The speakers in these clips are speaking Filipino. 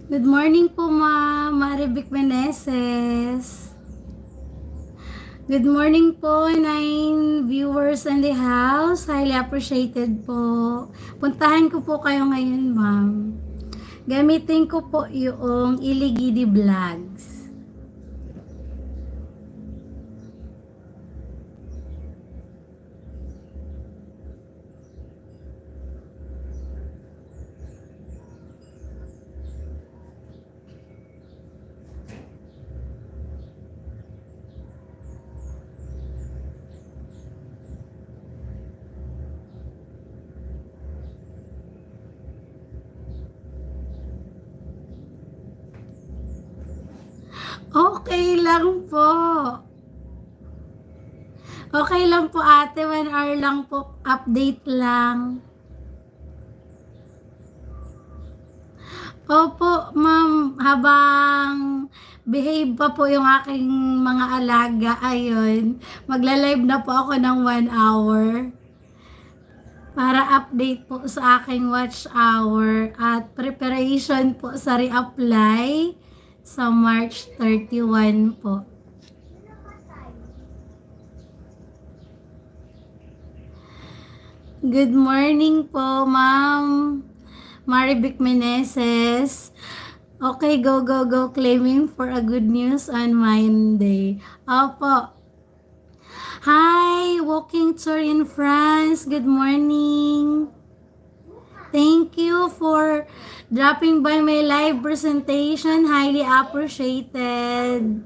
Good morning po, Ma'am Marivic Meneses. Good morning po, 9 viewers in the house. Highly appreciated po. Puntahan ko po kayo ngayon, Ma'am. Gamitin ko po yung Iligidi Vlogs. Okay lang po. Okay lang po ate, 1 hour lang po, update lang. Opo, ma'am, habang behave pa po yung aking mga alaga, ayun, magla-live na po ako ng 1 hour para update po sa aking watch hour at preparation po sa reapply sa March 31 po. Good morning po, ma'am Marivic Meneses. Okay, go, go, go. Claiming for a good news on Monday. Opo. Hi, walking tour in France. Good morning. Thank you for dropping by my live presentation. Highly appreciated.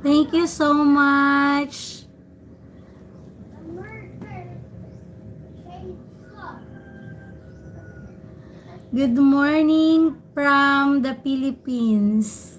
Thank you so much. Good morning from the Philippines.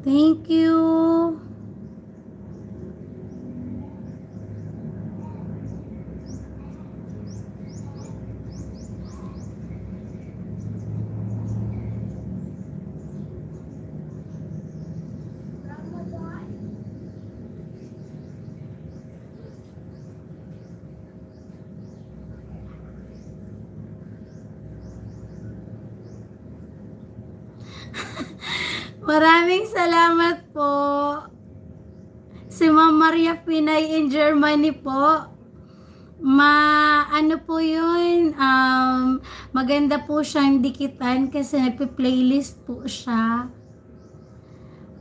Thank you. Maraming salamat po. Si Ma'am Maria Pinay in Germany po. Ano po yun, maganda po siyang dikitan kasi nagpi-playlist po siya.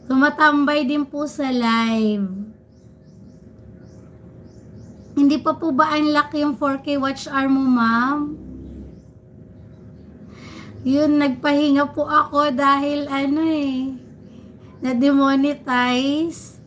Tumatambay din po sa live. Hindi pa po ba unlock yung 4K watch hour mo, ma'am? Yun, nagpahinga po ako dahil na-demonetize.